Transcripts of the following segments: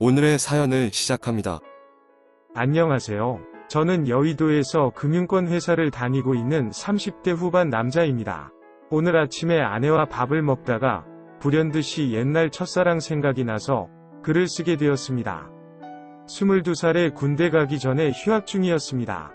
오늘의 사연을 시작합니다. 안녕하세요. 저는 여의도에서 금융권 회사를 다니고 있는 30대 후반 남자입니다. 오늘 아침에 아내와 밥을 먹다가 불현듯이 옛날 첫사랑 생각이 나서 글을 쓰게 되었습니다. 22살에 군대 가기 전에 휴학 중이었습니다.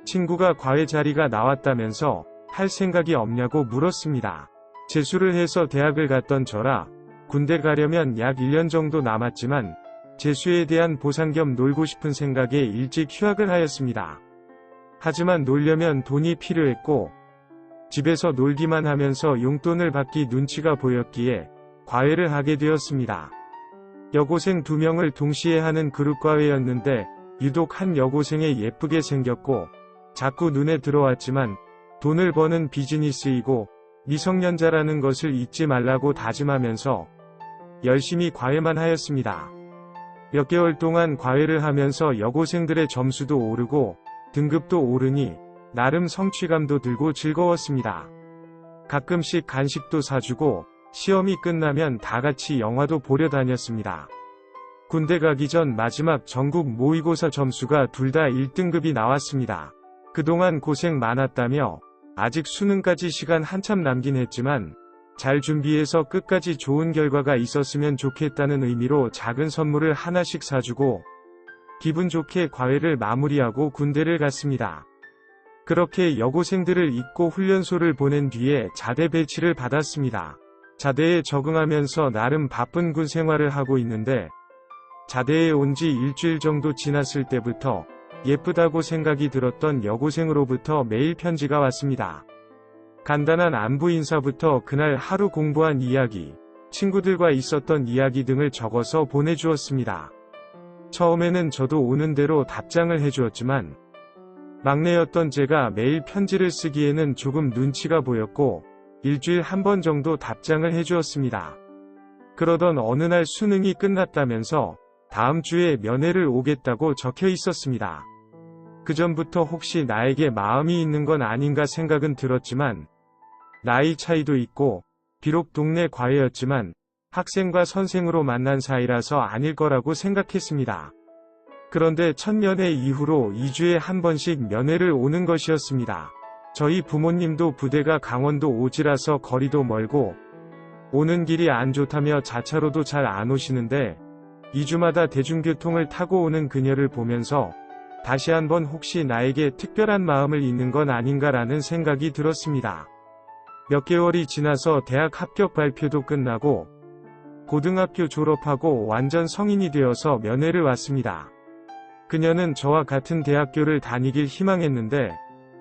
친구가 과외 자리가 나왔다면서 할 생각이 없냐고 물었습니다. 재수를 해서 대학을 갔던 저라 군대 가려면 약 1년 정도 남았지만 재수에 대한 보상 겸 놀고 싶은 생각에 일찍 휴학을 하였습니다. 하지만 놀려면 돈이 필요했고 집에서 놀기만 하면서 용돈을 받기 눈치가 보였기에 과외를 하게 되었습니다. 여고생 2명을 동시에 하는 그룹 과외였는데 유독 한 여고생에 예쁘게 생겼고 자꾸 눈에 들어왔지만 돈을 버는 비즈니스이고 미성년자라는 것을 잊지 말라고 다짐하면서 열심히 과외만 하였습니다. 몇 개월 동안 과외를 하면서 여고생들의 점수도 오르고 등급도 오르니 나름 성취감도 들고 즐거웠습니다. 가끔씩 간식도 사주고 시험이 끝나면 다같이 영화도 보려 다녔습니다. 군대 가기 전 마지막 전국 모의고사 점수가 둘 다 1등급이 나왔습니다. 그동안 고생 많았다며 아직 수능까지 시간 한참 남긴 했지만 잘 준비해서 끝까지 좋은 결과가 있었으면 좋겠다는 의미로 작은 선물을 하나씩 사주고 기분 좋게 과외를 마무리하고 군대를 갔습니다. 그렇게 여고생들을 잊고 훈련소를 보낸 뒤에 자대 배치를 받았습니다. 자대에 적응하면서 나름 바쁜 군 생활을 하고 있는데 자대에 온 지 일주일 정도 지났을 때부터 예쁘다고 생각이 들었던 여고생으로부터 매일 편지가 왔습니다. 간단한 안부 인사부터 그날 하루 공부한 이야기, 친구들과 있었던 이야기 등을 적어서 보내주었습니다. 처음에는 저도 오는 대로 답장을 해주었지만 막내였던 제가 매일 편지를 쓰기에는 조금 눈치가 보였고 일주일 한 번 정도 답장을 해주었습니다. 그러던 어느 날 수능이 끝났다면서 다음 주에 면회를 오겠다고 적혀 있었습니다. 그전부터 혹시 나에게 마음이 있는 건 아닌가 생각은 들었지만 나이 차이도 있고 비록 동네 과외였지만 학생과 선생으로 만난 사이라서 아닐 거라고 생각했습니다. 그런데 첫 면회 이후로 2주에 한 번씩 면회를 오는 것이었습니다. 저희 부모님도 부대가 강원도 오지라서 거리도 멀고 오는 길이 안 좋다며 자차로도 잘 안 오시는데 2주마다 대중교통을 타고 오는 그녀를 보면서 다시 한번 혹시 나에게 특별한 마음을 있는 건 아닌가라는 생각이 들었습니다. 몇 개월이 지나서 대학 합격 발표도 끝나고 고등학교 졸업하고 완전 성인이 되어서 면회를 왔습니다. 그녀는 저와 같은 대학교를 다니길 희망했는데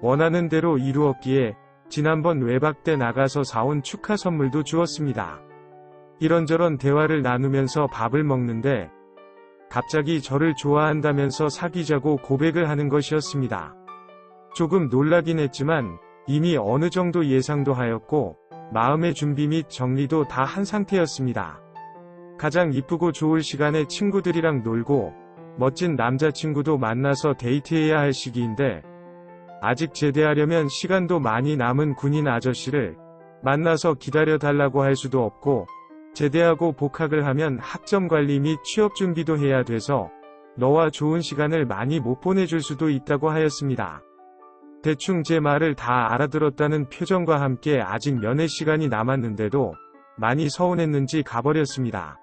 원하는 대로 이루었기에 지난번 외박 때 나가서 사온 축하 선물도 주었습니다. 이런저런 대화를 나누면서 밥을 먹는데 갑자기 저를 좋아한다면서 사귀자고 고백을 하는 것이었습니다. 조금 놀라긴 했지만 이미 어느 정도 예상도 하였고 마음의 준비 및 정리도 다 한 상태였습니다. 가장 이쁘고 좋을 시간에 친구들이랑 놀고 멋진 남자친구도 만나서 데이트해야 할 시기인데 아직 제대하려면 시간도 많이 남은 군인 아저씨를 만나서 기다려달라고 할 수도 없고 제대하고 복학을 하면 학점 관리 및 취업 준비도 해야 돼서 너와 좋은 시간을 많이 못 보내줄 수도 있다고 하였습니다. 대충 제 말을 다 알아들었다는 표정과 함께 아직 면회 시간이 남았는데도 많이 서운했는지 가버렸습니다.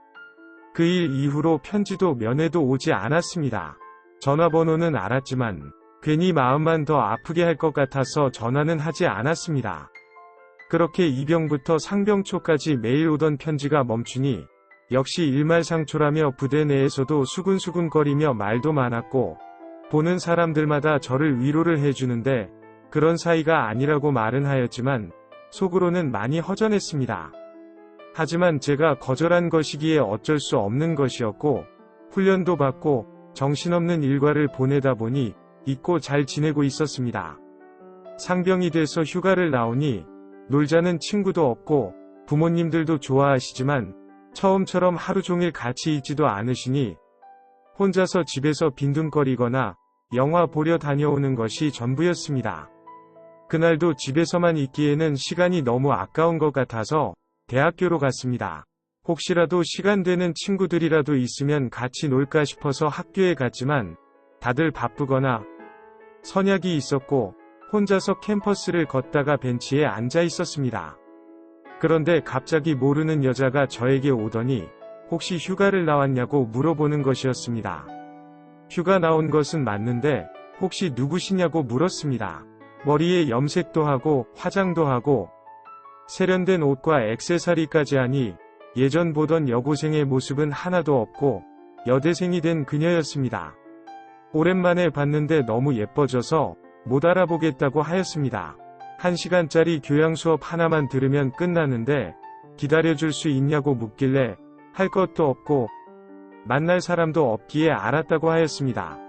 그 일 이후로 편지도 면회도 오지 않았습니다. 전화번호는 알았지만 괜히 마음만 더 아프게 할 것 같아서 전화는 하지 않았습니다. 그렇게 이병부터 상병초까지 매일 오던 편지가 멈추니 역시 일말상초라며 부대 내에서도 수근수근거리며 말도 많았고 보는 사람들마다 저를 위로를 해주는데 그런 사이가 아니라고 말은 하였지만 속으로는 많이 허전했습니다. 하지만 제가 거절한 것이기에 어쩔 수 없는 것이었고 훈련도 받고 정신없는 일과를 보내다 보니 잊고 잘 지내고 있었습니다. 상병이 돼서 휴가를 나오니 놀자는 친구도 없고 부모님들도 좋아하시지만 처음처럼 하루 종일 같이 있지도 않으시니 혼자서 집에서 빈둥거리거나 영화 보려 다녀오는 것이 전부였습니다. 그날도 집에서만 있기에는 시간이 너무 아까운 것 같아서 대학교로 갔습니다. 혹시라도 시간 되는 친구들이라도 있으면 같이 놀까 싶어서 학교에 갔지만 다들 바쁘거나 선약이 있었고 혼자서 캠퍼스를 걷다가 벤치에 앉아 있었습니다. 그런데 갑자기 모르는 여자가 저에게 오더니 혹시 휴가를 나왔냐고 물어보는 것이었습니다. 휴가 나온 것은 맞는데 혹시 누구시냐고 물었습니다. 머리에 염색도 하고 화장도 하고 세련된 옷과 액세서리까지 하니 예전 보던 여고생의 모습은 하나도 없고 여대생이 된 그녀였습니다. 오랜만에 봤는데 너무 예뻐져서 못 알아보겠다고 하였습니다. 1시간짜리 교양 수업 하나만 들으면 끝나는데 기다려줄 수 있냐고 묻길래 할 것도 없고 만날 사람도 없기에 알았다고 하였습니다.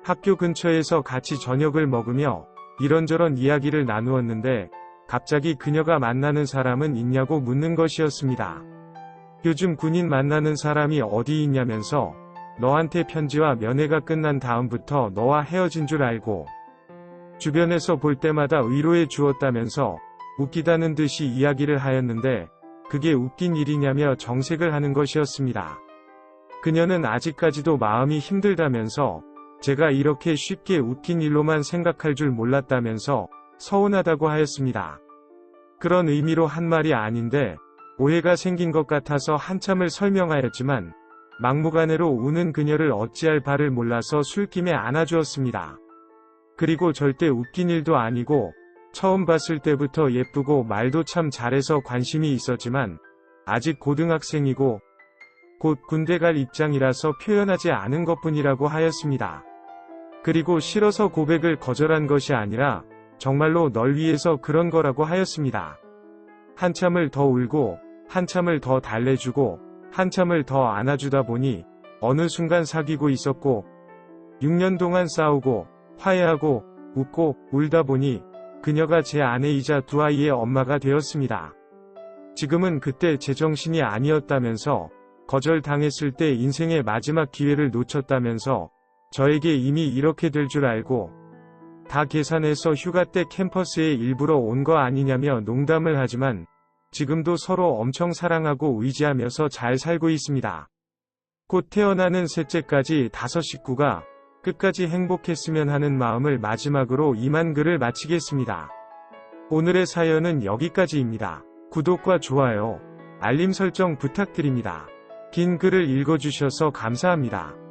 학교 근처에서 같이 저녁을 먹으며 이런저런 이야기를 나누었는데 갑자기 그녀가 만나는 사람은 있냐고 묻는 것이었습니다. 요즘 군인 만나는 사람이 어디 있냐면서 너한테 편지와 면회가 끝난 다음부터 너와 헤어진 줄 알고 주변에서 볼 때마다 위로해 주었다면서 웃기다는 듯이 이야기를 하였는데 그게 웃긴 일이냐며 정색을 하는 것이었습니다. 그녀는 아직까지도 마음이 힘들다면서 제가 이렇게 쉽게 웃긴 일로만 생각할 줄 몰랐다면서 서운하다고 하였습니다. 그런 의미로 한 말이 아닌데 오해가 생긴 것 같아서 한참을 설명하였지만 막무가내로 우는 그녀를 어찌할 바를 몰라서 술김에 안아주었습니다. 그리고 절대 웃긴 일도 아니고 처음 봤을 때부터 예쁘고 말도 참 잘해서 관심이 있었지만 아직 고등학생이고 곧 군대 갈 입장이라서 표현하지 않은 것뿐이라고 하였습니다. 그리고 싫어서 고백을 거절한 것이 아니라 정말로 널 위해서 그런 거라고 하였습니다. 한참을 더 울고 한참을 더 달래주고 한참을 더 안아주다 보니 어느 순간 사귀고 있었고 6년 동안 싸우고 화해하고 웃고 울다 보니 그녀가 제 아내이자 두 아이의 엄마가 되었습니다. 지금은 그때 제정신이 아니었다면서 거절당했을 때 인생의 마지막 기회를 놓쳤다면서 저에게 이미 이렇게 될 줄 알고 다 계산해서 휴가 때 캠퍼스에 일부러 온 거 아니냐며 농담을 하지만 지금도 서로 엄청 사랑하고 의지하면서 잘 살고 있습니다. 곧 태어나는 셋째까지 5 식구가 끝까지 행복했으면 하는 마음을 마지막으로 이만 글을 마치겠습니다. 오늘의 사연은 여기까지입니다. 구독과 좋아요, 알림 설정 부탁드립니다. 긴 글을 읽어주셔서 감사합니다.